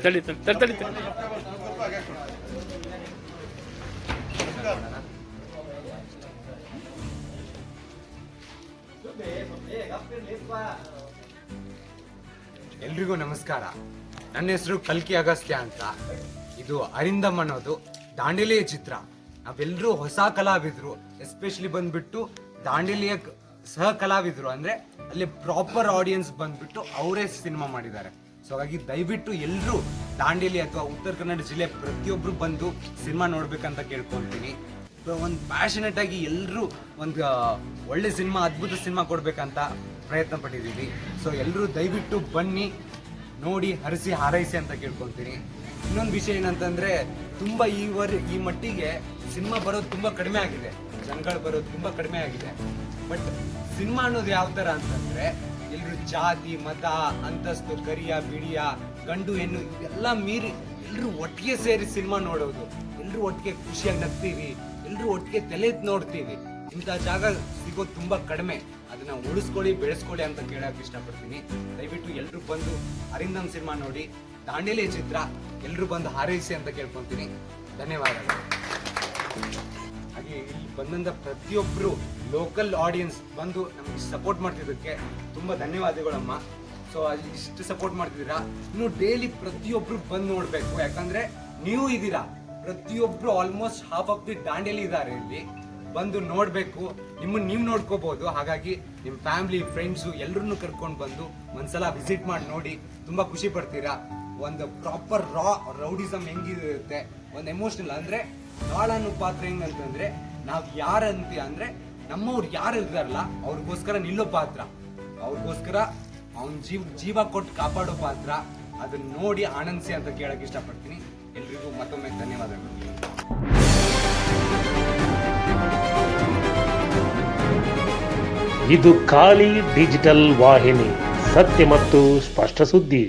ತಡಿ ತಡಿ ತಡಿ ತಡಿ ಎಲ್ರಿಗೂ ನಮಸ್ಕಾರ. ನನ್ನ ಹೆಸರು ಕಲ್ಕಿ ಅಗಸ್ತ್ಯ ಅಂತ. ಇದು ಅರಿಂದಮ್ ಅನ್ನೋದು ದಾಂಡೇಲಿಯ ಚಿತ್ರ. ನಾವೆಲ್ಲರೂ ಹೊಸ ಕಲಾವಿದರು, ಎಸ್ಪೆಷಲಿ ಬಂದ್ಬಿಟ್ಟು ದಾಂಡೇಲಿಯ ಸಹ ಕಲಾವಿದರು, ಅಂದ್ರೆ ಅಲ್ಲಿ ಪ್ರಾಪರ್ ಆಡಿಯನ್ಸ್ ಬಂದ್ಬಿಟ್ಟು ಅವರೇ ಸಿನಿಮಾ ಮಾಡಿದ್ದಾರೆ. ಸೊ ಹಾಗಾಗಿ ದಯವಿಟ್ಟು ಎಲ್ಲರೂ ದಾಂಡೇಲಿ ಅಥವಾ ಉತ್ತರ ಕನ್ನಡ ಜಿಲ್ಲೆ ಪ್ರತಿಯೊಬ್ಬರು ಬಂದು ಸಿನಿಮಾ ನೋಡ್ಬೇಕಂತ ಕೇಳ್ಕೊಳ್ತೀನಿ. ಒಂದು ಪ್ಯಾಷನೇಟ್ ಆಗಿ ಎಲ್ಲರೂ ಒಂದು ಒಳ್ಳೆ ಸಿನಿಮಾ, ಅದ್ಭುತ ಸಿನಿಮಾ ಕೊಡ್ಬೇಕಂತ ಪ್ರಯತ್ನ ಪಟ್ಟಿದ್ದೀವಿ. ಸೊ ಎಲ್ಲರೂ ದಯವಿಟ್ಟು ಬನ್ನಿ, ನೋಡಿ, ಹರಿಸಿ ಹಾರೈಸಿ ಅಂತ ಕೇಳ್ಕೊಳ್ತೀನಿ. ಇನ್ನೊಂದು ವಿಷಯ ಏನಂತಂದ್ರೆ, ತುಂಬ ಈ ಮಟ್ಟಿಗೆ ಸಿನಿಮಾ ಬರೋದು ತುಂಬ ಕಡಿಮೆ ಆಗಿದೆ, ಜನಗಳು ಬರೋದು ತುಂಬ ಕಡಿಮೆ ಆಗಿದೆ. ಬಟ್ ಸಿನಿಮಾ ಅನ್ನೋದು ಯಾವ ಥರ ಅಂತಂದ್ರೆ, ಎಲ್ಲರೂ ಜಾತಿ, ಮತ, ಅಂತಸ್ತು, ಕರಿಯ, ಬಿಡಿಯ, ಗಂಡು, ಹೆಣ್ಣು ಇದೆಲ್ಲ ಮೀರಿ ಎಲ್ಲರೂ ಒಟ್ಟಿಗೆ ಸೇರಿ ಸಿನಿಮಾ ನೋಡೋದು, ಎಲ್ಲರೂ ಒಟ್ಟಿಗೆ ಖುಷಿಯಾಗಿ ನಗ್ತೀವಿ, ಎಲ್ಲರೂ ಒಟ್ಟಿಗೆ ತಲೆ ನೋಡ್ತೀವಿ. ಇಂಥ ಜಾಗ ಸಿಗೋದು ತುಂಬ ಕಡಿಮೆ. ಅದನ್ನ ಉಳಿಸ್ಕೊಳ್ಳಿ, ಬೆಳೆಸ್ಕೊಳ್ಳಿ ಅಂತ ಕೇಳಕ್ಕೆ ಇಷ್ಟಪಡ್ತೀನಿ. ದಯವಿಟ್ಟು ಎಲ್ಲರೂ ಬಂದು ಅರಿಂದಮ್ ಸಿನಿಮಾ ನೋಡಿ, ದಾಂಡೇಲಿ ಚಿತ್ರ, ಎಲ್ಲರೂ ಬಂದು ಹಾರೈಸಿ ಅಂತ ಕೇಳ್ಕೊತೀನಿ. ಧನ್ಯವಾದಗಳು. ಹಾಗೆ ಇಲ್ಲಿ ಬಂದಂಥ ಪ್ರತಿಯೊಬ್ಬರು ಲೋಕಲ್ ಆಡಿಯನ್ಸ್ ಬಂದು ನಮ್ಗೆ ಸಪೋರ್ಟ್ ಮಾಡ್ತಿದ್ದಕ್ಕೆ ತುಂಬ ಧನ್ಯವಾದಗಳಮ್ಮ. ಸೊ ಅಲ್ಲಿ ಇಷ್ಟು ಸಪೋರ್ಟ್ ಮಾಡ್ತಿದ್ದೀರಾ, ಇನ್ನು ಡೈಲಿ ಪ್ರತಿಯೊಬ್ಬರು ಬಂದು ನೋಡಬೇಕು. ಯಾಕಂದ್ರೆ ನೀವು ಇದ್ದೀರಾ, ಪ್ರತಿಯೊಬ್ಬರು almost half of the Dandeli ಇದ್ದಾರೆ. ಇಲ್ಲಿ ಬಂದು ನೋಡಬೇಕು, ನಿಮ್ಮನ್ನು ನೀವು ನೋಡ್ಕೋಬಹುದು. ಹಾಗಾಗಿ ನಿಮ್ಮ ಫ್ಯಾಮಿಲಿ, ಫ್ರೆಂಡ್ಸು ಎಲ್ಲರನ್ನೂ ಕರ್ಕೊಂಡು ಬಂದು ಒಂದ್ಸಲ ವಿಸಿಟ್ ಮಾಡಿ ನೋಡಿ, ತುಂಬ ಖುಷಿ ಪಡ್ತೀರಾ. ಒಂದು ಪ್ರಾಪರ್ ರೌಡಿಸಮ್ ಹೆಂಗಿರುತ್ತೆ, ಒಂದು ಎಮೋಷನಲ್ ಅಂದ್ರೆ ಕಾಳ ಅನ್ನೋ ಪಾತ್ರ ಹೆಂಗಂತಂದ್ರೆ, ನಾವು ಯಾರಂತ ಅಂದ್ರೆ ನಮ್ಮವ್ರು ಯಾರು ಇರ್ತಾರಲ್ಲ ಅವ್ರಿಗೋಸ್ಕರ ನಿಲ್ಲೋ ಪಾತ್ರ, ಅವ್ರಿಗೋಸ್ಕರ ಅವನ ಜೀವ ಕೊಟ್ಟು ಕಾಪಾಡೋ ಪಾತ್ರ. ಅದನ್ನ ನೋಡಿ ಆನಂದಿಸಿ ಅಂತ ಕೇಳಕ್ ಇಷ್ಟಪಡ್ತೀನಿ. ಎಲ್ರಿಗೂ ಮತ್ತೊಮ್ಮೆ ಧನ್ಯವಾದಗಳು. ಇದು ಖಾಲಿ ಡಿಜಿಟಲ್ ವಾಹಿನಿ, ಸತ್ಯ ಮತ್ತು ಸ್ಪಷ್ಟ ಸುದ್ದಿ.